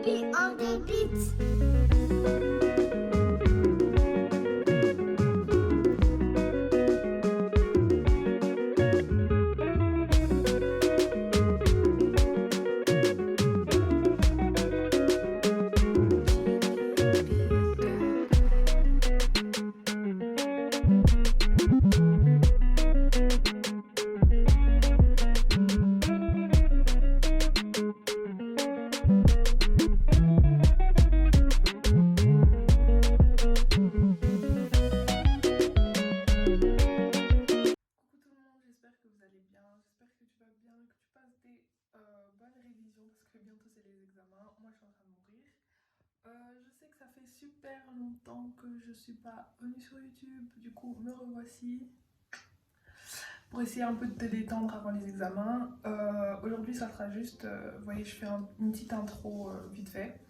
baby on the beat. Bonne révision parce que bientôt c'est les examens. Moi je suis en train de mourir. Je sais que ça fait super longtemps que je suis pas venue sur YouTube. Du coup me revoici pour essayer un peu de te détendre avant les examens. Aujourd'hui ça sera juste, vous voyez je fais une petite intro vite fait.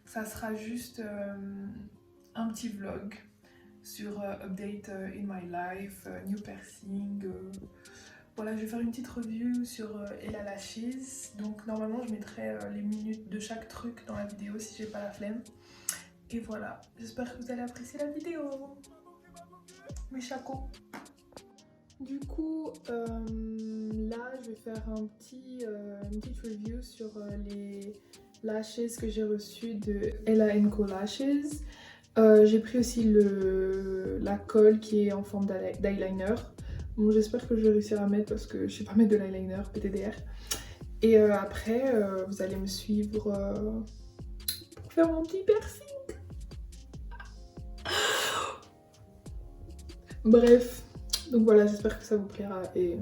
Ça sera juste un petit vlog sur update in my life, new piercing. Voilà, je vais faire une petite review sur Ella Lashes. Donc normalement je mettrai les minutes de chaque truc dans la vidéo si j'ai pas la flemme. Et voilà, j'espère que vous allez apprécier la vidéo. Mes chacos. Du coup, là je vais faire une petite review sur les lashes que j'ai reçus de Ella Co Lashes. J'ai pris aussi la colle qui est en forme d'eyeliner. Bon, j'espère que je vais réussir à mettre parce que je sais pas mettre de l'eyeliner, PTDR. Et après, vous allez me suivre pour faire mon petit piercing. Bref, donc voilà, j'espère que ça vous plaira et...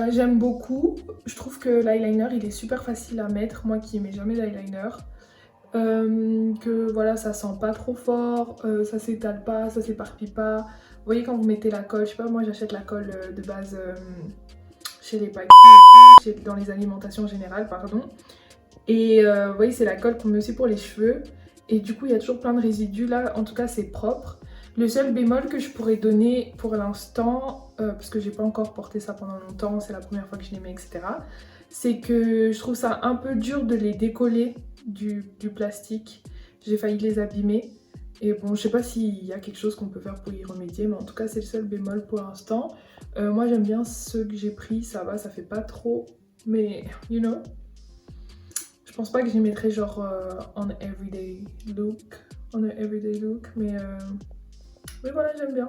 J'aime beaucoup, je trouve que l'eyeliner il est super facile à mettre, moi qui aimais jamais l'eyeliner. Que voilà, ça sent pas trop fort, ça s'étale pas, ça s'éparpille pas. Vous voyez quand vous mettez la colle, je sais pas, moi j'achète la colle de base chez les paquets et tout, dans les alimentations générales, pardon. Et vous voyez c'est la colle qu'on met aussi pour les cheveux. Et du coup il y a toujours plein de résidus, là en tout cas c'est propre. Le seul bémol que je pourrais donner pour l'instant, parce que j'ai pas encore porté ça pendant longtemps, c'est la première fois que je les mets, etc. C'est que je trouve ça un peu dur de les décoller du plastique. J'ai failli les abîmer. Et bon, je sais pas s'il y a quelque chose qu'on peut faire pour y remédier, mais en tout cas c'est le seul bémol pour l'instant. Moi j'aime bien ceux que j'ai pris, ça va, ça fait pas trop, mais you know. Je pense pas que je les mettrais genre en everyday look, mais voilà, j'aime bien.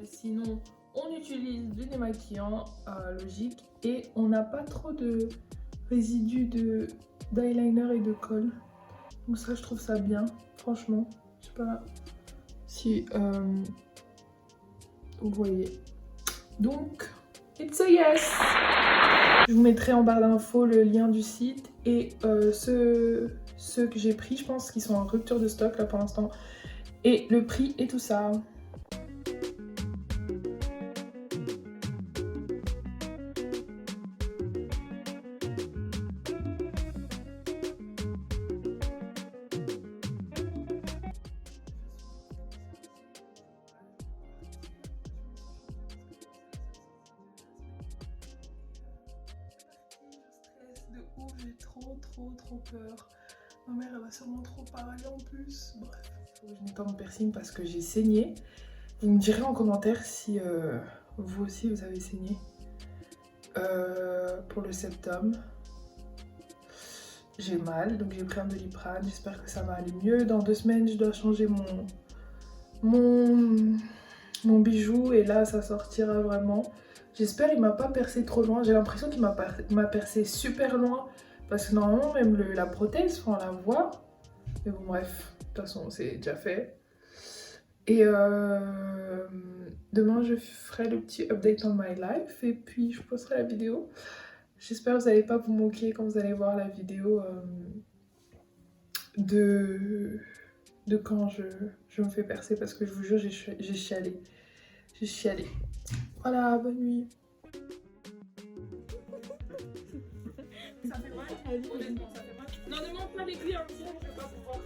Sinon, on utilise du démaquillant logique et on n'a pas trop de résidus d'eyeliner et de colle. Donc ça, je trouve ça bien, franchement. Je sais pas si vous voyez. Donc, it's a yes! Je vous mettrai en barre d'infos le lien du site et ceux que j'ai pris, je pense qu'ils sont en rupture de stock là pour l'instant. Et le prix et tout ça. J'ai trop peur. Ma mère elle va sûrement trop parler en plus. Bref, faut que je mette pas mon piercing parce que j'ai saigné. Vous me direz en commentaire si vous aussi vous avez saigné pour le septum. J'ai mal, donc j'ai pris un Doliprane. J'espère que ça va aller mieux. Dans 2 semaines, je dois changer mon bijou et là ça sortira vraiment. J'espère qu'il m'a pas percé trop loin. J'ai l'impression qu'il m'a percé super loin parce que normalement même la prothèse, on la voit. Mais bon bref, toute façon, c'est déjà fait. Et demain, je ferai le petit update on my life et puis je posterai la vidéo. J'espère que vous n'allez pas vous moquer quand vous allez voir la vidéo de quand je me fais percer parce que je vous jure, j'ai chialé. J'ai chialé. Voilà, bonne nuit. Ça fait mal? Honnêtement, ça fait mal? Non, ne montre pas les clients, sinon je vais pas pouvoir.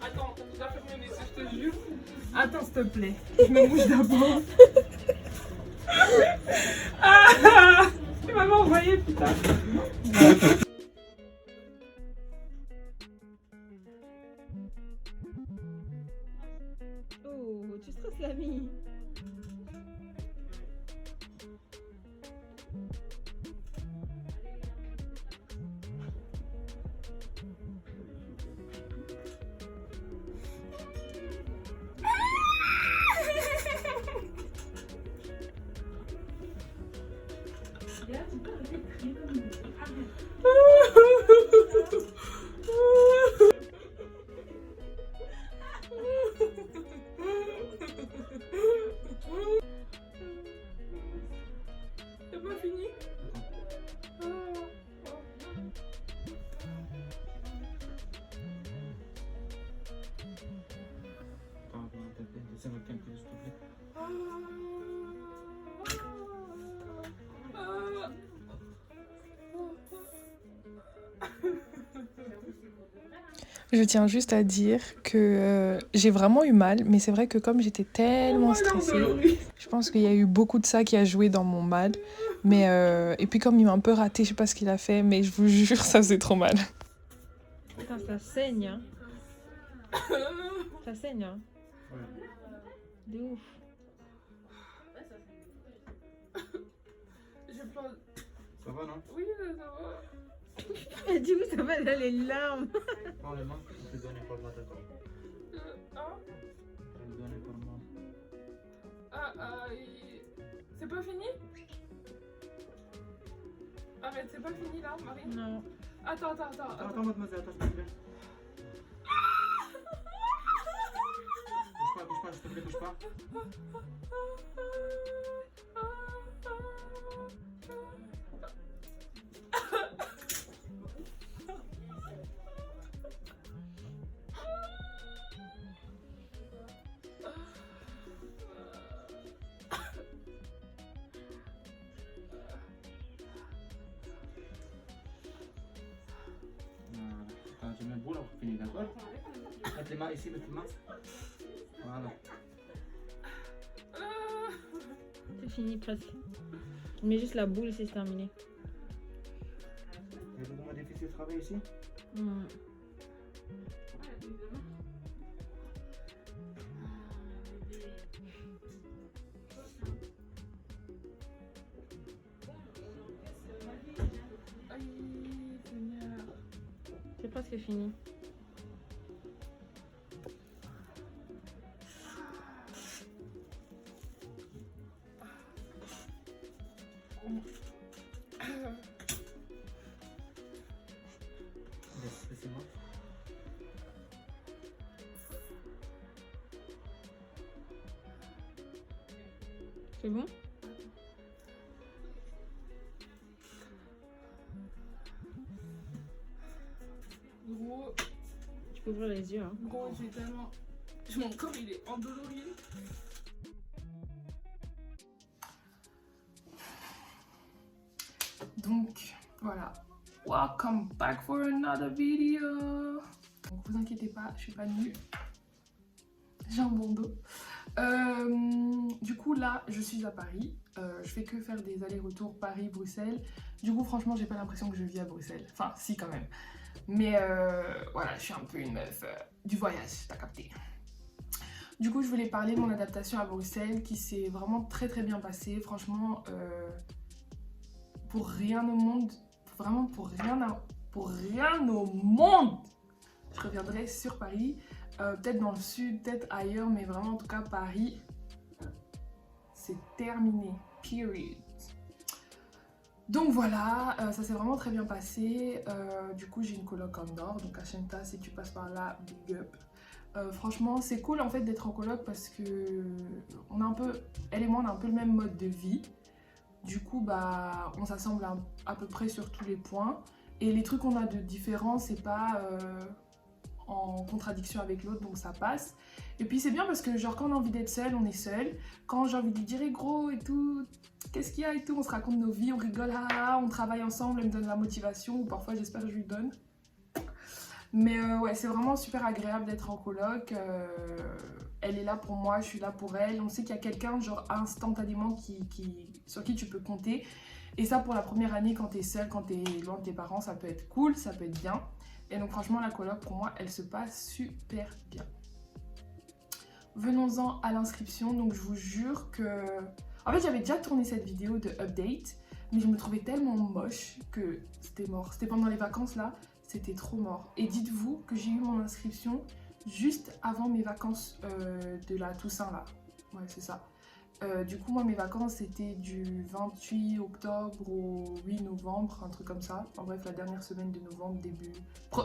Attends, tu dois fermer mes yeux, je te jure. Attends, s'il te plaît. Je me mouche d'abord. Ah, tu m'avais envoyé, putain. Oh, tu stresses l'ami. C'est pas fini? Je tiens juste à dire que j'ai vraiment eu mal, mais c'est vrai que comme j'étais tellement stressée, je pense qu'il y a eu beaucoup de ça qui a joué dans mon mal. Mais et puis comme il m'a un peu raté, je sais pas ce qu'il a fait, mais je vous jure, ça faisait trop mal. Putain, ça saigne, hein. Ça saigne, hein. De ouf. Je pense... Ça va, non? Oui, ça va. Et du coup, ça va dans les larmes. Non, les mains, je te donne pour la tête. Ah, Je te donne pour moi. c'est pas fini? Arrête, c'est pas fini là, Marie? Non. Attends. Attends, mademoiselle, attends, s'il te plaît. Bouge pas, s'il te plaît, bouge pas. Attends, je mets le bout là pour finir, d'accord? Mets les mains ici, mets les mains. Voilà. C'est fini presque. Je mets juste la boule, c'est terminé. C'est vraiment difficile de travailler ici? Mm. C'est presque fini. Laissez-moi. C'est bon? Gros, Tu peux ouvrir les yeux, hein. gros, j'ai tellement... Mon corps, il est endolori. Donc, voilà. Welcome back for another video. Donc, vous inquiétez pas, je suis pas nulle. J'ai un bon dos. Du coup, là, je suis à Paris. Je fais que faire des allers-retours Paris-Bruxelles. Du coup, franchement, j'ai pas l'impression que je vis à Bruxelles. Enfin, si, quand même. Mais voilà, je suis un peu une meuf du voyage, t'as capté. Du coup, je voulais parler de mon adaptation à Bruxelles qui s'est vraiment très très bien passée. Franchement, pour rien au monde, vraiment pour rien au monde, je reviendrai sur Paris. Peut-être dans le sud, peut-être ailleurs, mais vraiment en tout cas Paris, c'est terminé, period. Donc voilà, ça s'est vraiment très bien passé. Du coup, j'ai une coloc en or, donc Ashenta, si tu passes par là, big up. Franchement, c'est cool en fait d'être en coloc parce que on a un peu, elle et moi, on a un peu le même mode de vie. Du coup, bah, on s'assemble à peu près sur tous les points. Et les trucs qu'on a de différents, c'est pas en contradiction avec l'autre, donc ça passe. Et puis c'est bien parce que genre quand on a envie d'être seul, on est seul. Quand j'ai envie de lui dire hey, gros et tout, qu'est-ce qu'il y a et tout, on se raconte nos vies, on rigole, on travaille ensemble, elle me donne la motivation, ou parfois j'espère que je lui donne. Mais ouais, c'est vraiment super agréable d'être en coloc. Elle est là pour moi, je suis là pour elle. On sait qu'il y a quelqu'un, genre instantanément, sur qui tu peux compter. Et ça, pour la première année, quand t'es seule, quand t'es loin de tes parents, ça peut être cool, ça peut être bien. Et donc franchement, la coloc, pour moi, elle se passe super bien. Venons-en à l'inscription. Donc je vous jure que... En fait, j'avais déjà tourné cette vidéo de update, mais je me trouvais tellement moche que c'était mort. C'était pendant les vacances, là. C'était trop mort. Et dites-vous que j'ai eu mon inscription juste avant mes vacances de la Toussaint là. Ouais, c'est ça. Du coup, moi, mes vacances, c'était du 28 octobre au 8 novembre, un truc comme ça. En bref, la dernière semaine de novembre,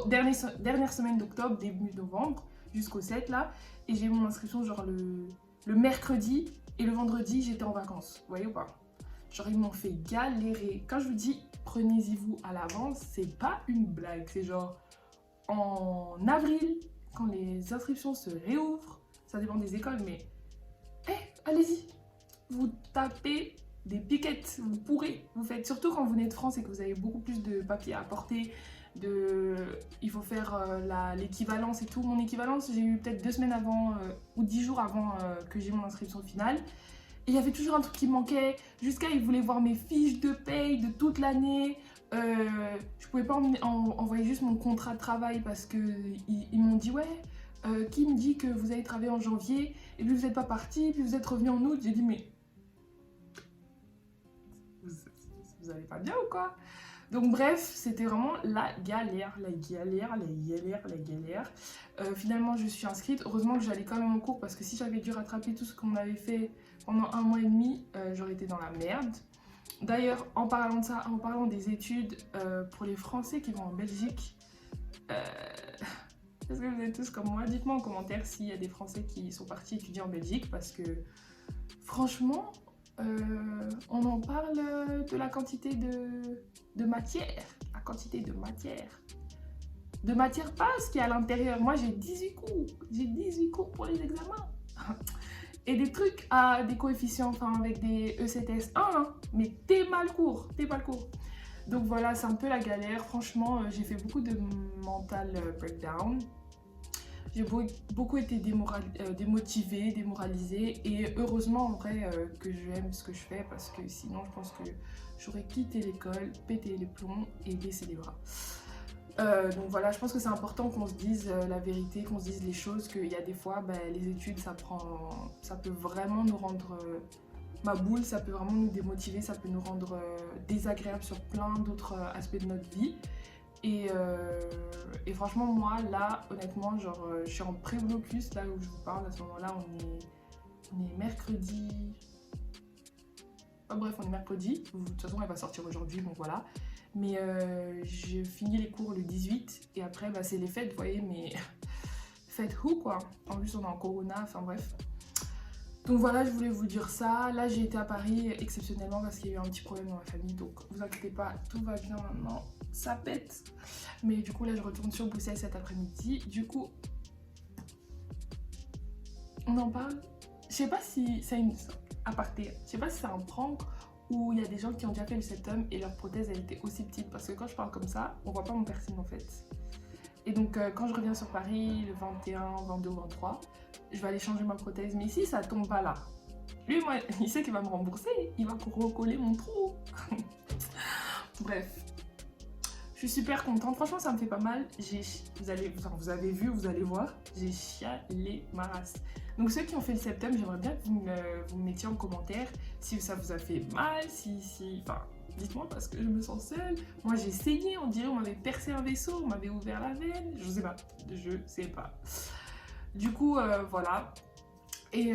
dernière semaine d'octobre, début novembre, jusqu'au 7 là. Et j'ai eu mon inscription genre le mercredi et le vendredi, j'étais en vacances. Vous voyez ou pas? Genre, ils m'ont fait galérer. Quand je vous dis prenez-y vous à l'avance, c'est pas une blague. C'est genre en avril, quand les inscriptions se réouvrent, ça dépend des écoles, mais allez-y, vous tapez des piquettes, vous pourrez. Vous faites, surtout quand vous venez de France et que vous avez beaucoup plus de papiers à apporter, il faut faire l'équivalence et tout. Mon équivalence, j'ai eu peut-être 2 semaines avant ou 10 jours avant que j'ai mon inscription finale. Et il y avait toujours un truc qui manquait, jusqu'à ils voulaient voir mes fiches de paye de toute l'année. Je pouvais pas envoyer juste mon contrat de travail parce qu'ils m'ont dit ouais, qui me dit que vous avez travaillé en janvier et puis vous n'êtes pas parti, puis vous êtes revenu en août. J'ai dit mais vous allez pas bien ou quoi? Donc bref, c'était vraiment la galère. Finalement, je suis inscrite. Heureusement que j'allais quand même en cours parce que si j'avais dû rattraper tout ce qu'on avait fait pendant 1 mois et demi, j'aurais été dans la merde. D'ailleurs, en parlant de ça, en parlant des études, pour les Français qui vont en Belgique, est-ce que vous êtes tous comme moi? Dites-moi en commentaire s'il y a des Français qui sont partis étudier en Belgique parce que franchement, on en parle de la quantité de matière. La quantité de matière. De matière pas ce qu'il y a à l'intérieur. Moi, j'ai 18 cours. J'ai 18 cours pour les examens. Et des trucs à des coefficients, enfin avec des ECTS 1, hein, mais t'es mal court. Donc voilà, c'est un peu la galère. Franchement, j'ai fait beaucoup de mental breakdown. J'ai beaucoup été démotivée, démoralisée. Et heureusement, en vrai, que j'aime ce que je fais parce que sinon, je pense que j'aurais quitté l'école, pété les plombs et baissé les bras. Donc voilà, je pense que c'est important qu'on se dise la vérité, qu'on se dise les choses, qu'il y a des fois, les études, ça peut vraiment nous rendre ma boule, ça peut vraiment nous démotiver, ça peut nous rendre désagréable sur plein d'autres aspects de notre vie. Et franchement, moi, là, honnêtement, genre, je suis en pré-blocus, là où je vous parle, à ce moment-là, on est mercredi... bref, on est mercredi, de toute façon, elle va sortir aujourd'hui, donc voilà. Mais j'ai fini les cours le 18 et après c'est les fêtes, vous voyez, mais fêtes où quoi? En plus on est en corona, enfin bref. Donc voilà, je voulais vous dire ça. Là j'ai été à Paris exceptionnellement parce qu'il y a eu un petit problème dans ma famille, donc vous inquiétez pas, tout va bien maintenant, ça pète. Mais du coup là je retourne sur Bruxelles cet après-midi. Du coup, on en parle. Je sais pas si c'est une aparté, je sais pas si c'est un prank où il y a des gens qui ont déjà fait le septum et leur prothèse elle était aussi petite parce que quand je parle comme ça, on voit pas mon piercing en fait. Et donc quand je reviens sur Paris le 21, 22, 23, je vais aller changer ma prothèse. Mais si ça tombe pas là, lui moi, il sait qu'il va me rembourser, il va recoller mon trou. Bref, je suis super contente, franchement ça me fait pas mal. Vous avez vu, vous allez voir, j'ai chialé ma race. Donc ceux qui ont fait le septum, j'aimerais bien que vous me mettiez en commentaire si ça vous a fait mal, enfin, dites-moi parce que je me sens seule. Moi j'ai saigné, on dirait on m'avait percé un vaisseau, on m'avait ouvert la veine, je sais pas. Du coup, voilà. Et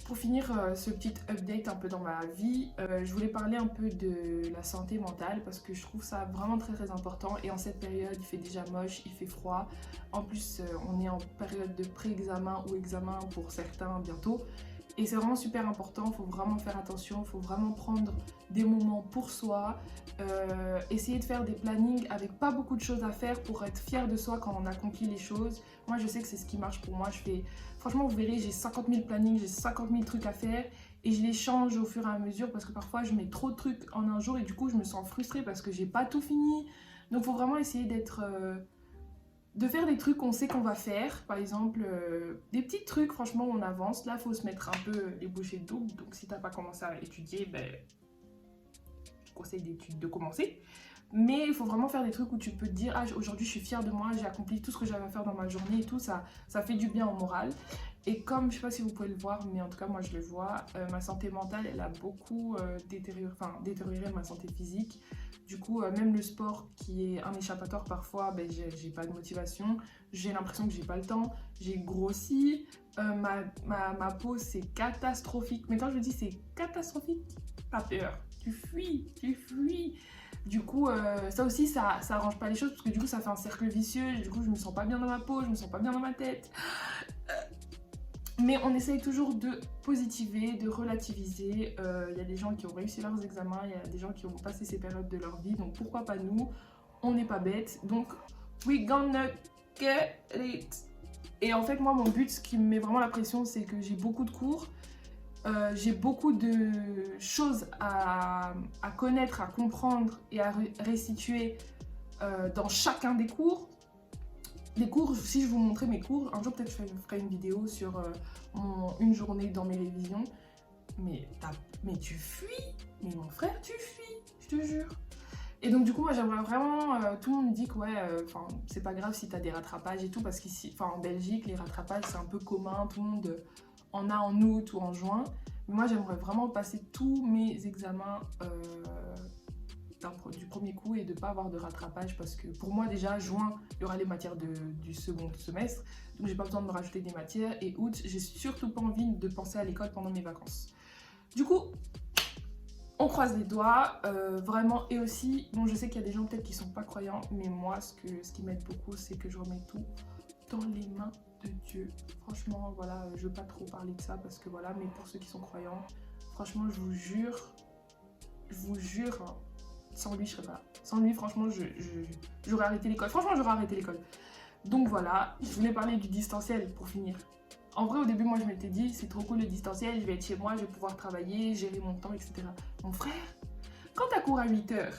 Pour finir ce petit update un peu dans ma vie, je voulais parler un peu de la santé mentale parce que je trouve ça vraiment très important et en cette période il fait déjà moche, il fait froid. En plus on est en période de pré-examen ou examen pour certains bientôt et c'est vraiment super important, il faut vraiment faire attention, il faut vraiment prendre des moments pour soi, essayer de faire des plannings avec pas beaucoup de choses à faire pour être fier de soi quand on accomplit les choses. Moi je sais que c'est ce qui marche pour moi, franchement vous verrez j'ai 50 000 plannings, j'ai 50 000 trucs à faire et je les change au fur et à mesure parce que parfois je mets trop de trucs en un jour et du coup je me sens frustrée parce que j'ai pas tout fini. Donc il faut vraiment essayer de faire des trucs qu'on sait qu'on va faire, par exemple des petits trucs, franchement on avance, là il faut se mettre un peu les bouchées doubles, donc si t'as pas commencé à étudier, ben, je conseille de commencer. Mais il faut vraiment faire des trucs où tu peux te dire, ah aujourd'hui je suis fière de moi, j'ai accompli tout ce que j'avais à faire dans ma journée et tout, ça fait du bien au moral. Et comme, je sais pas si vous pouvez le voir, mais en tout cas moi je le vois, ma santé mentale elle a beaucoup détérioré ma santé physique. Du coup même le sport qui est un échappatoire parfois, ben, j'ai pas de motivation, j'ai l'impression que j'ai pas le temps, j'ai grossi, ma peau c'est catastrophique. Mais quand je dis c'est catastrophique, pas peur, tu fuis. Du coup, ça aussi, ça arrange pas les choses parce que du coup, ça fait un cercle vicieux. Du coup, je me sens pas bien dans ma peau, je me sens pas bien dans ma tête. Mais on essaye toujours de positiver, de relativiser. Il y a des gens qui ont réussi leurs examens, il y a des gens qui ont passé ces périodes de leur vie. Donc pourquoi pas nous? On n'est pas bêtes. Donc, we gonna get it. Et en fait, moi, mon but, ce qui me met vraiment la pression, c'est que j'ai beaucoup de cours. J'ai beaucoup de choses à connaître, à comprendre et à restituer dans chacun des cours. Les cours, si je vous montrais mes cours, un jour peut-être je ferai une vidéo sur une journée dans mes révisions. Mais tu fuis, mais mon frère tu fuis, je te jure. Et donc du coup moi j'aimerais vraiment, tout le monde me dit que ouais, c'est pas grave si t'as des rattrapages et tout parce qu'ici, en Belgique les rattrapages c'est un peu commun, tout le monde en a en août ou en juin. Mais moi j'aimerais vraiment passer tous mes examens du premier coup et de pas avoir de rattrapage parce que pour moi déjà juin il y aura les matières du second semestre donc j'ai pas besoin de me rajouter des matières et août j'ai surtout pas envie de penser à l'école pendant mes vacances. Du coup on croise les doigts vraiment. Et aussi bon je sais qu'il y a des gens peut-être qui sont pas croyants mais moi ce qui m'aide beaucoup c'est que je remets tout dans les mains de Dieu. Franchement voilà, je veux pas trop parler de ça parce que voilà, mais pour ceux qui sont croyants, franchement je vous jure hein, sans lui je serais pas là. Sans lui franchement j'aurais arrêté l'école. Franchement j'aurais arrêté l'école. Donc voilà, je voulais parler du distanciel pour finir. En vrai au début moi je m'étais dit c'est trop cool le distanciel, je vais être chez moi, je vais pouvoir travailler, gérer mon temps, etc. Mon frère, quand t'as cours à 8h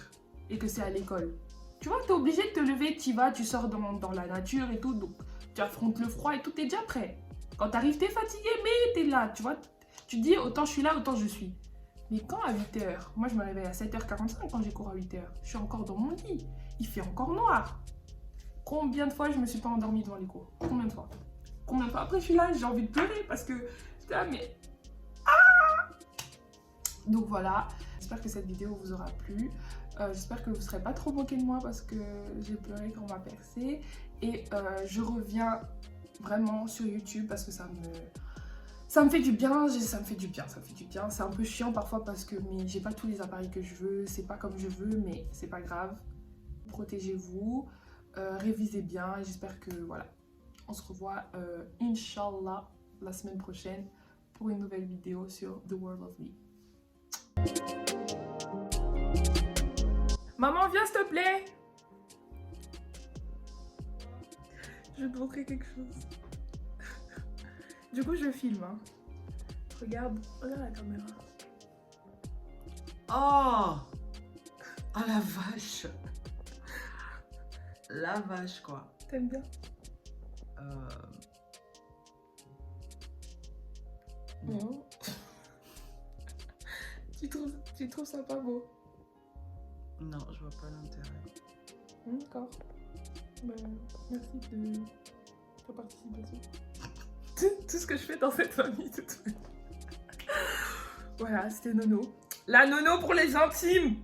et que c'est à l'école, tu vois t'es obligé de te lever, tu sors dans la nature et tout, donc tu affrontes le froid et tout, t'es déjà prêt. Quand t'arrives, t'es fatigué, mais t'es là, tu vois. Tu te dis, autant je suis là, autant je suis. Mais quand à 8h, moi je me réveille à 7h45 quand j'ai cours à 8h, je suis encore dans mon lit, il fait encore noir. Combien de fois je me suis pas endormie devant les cours? Combien de fois? Après je suis là, j'ai envie de pleurer parce que j'étais là, mais... Ah! Donc voilà, j'espère que cette vidéo vous aura plu. J'espère que vous ne serez pas trop moqués de moi parce que j'ai pleuré quand on m'a percé. Et je reviens vraiment sur YouTube parce que ça me fait du bien, ça me fait du bien. C'est un peu chiant parfois parce que j'ai pas tous les appareils que je veux, c'est pas comme je veux, mais c'est pas grave. Protégez-vous, révisez bien et j'espère que voilà, on se revoit Inch'Allah la semaine prochaine pour une nouvelle vidéo sur The World of Me. Maman, viens s'il te plaît. Je vais te montrer quelque chose. Du coup, je filme. Hein. Regarde la caméra. Oh! Oh la vache! La vache quoi. T'aimes bien? Non. tu trouves ça pas beau? Non, je vois pas l'intérêt. D'accord. Ben, merci de ta participation. Tout ce que je fais dans cette famille, tout. Voilà, c'était Nono. La Nono pour les intimes!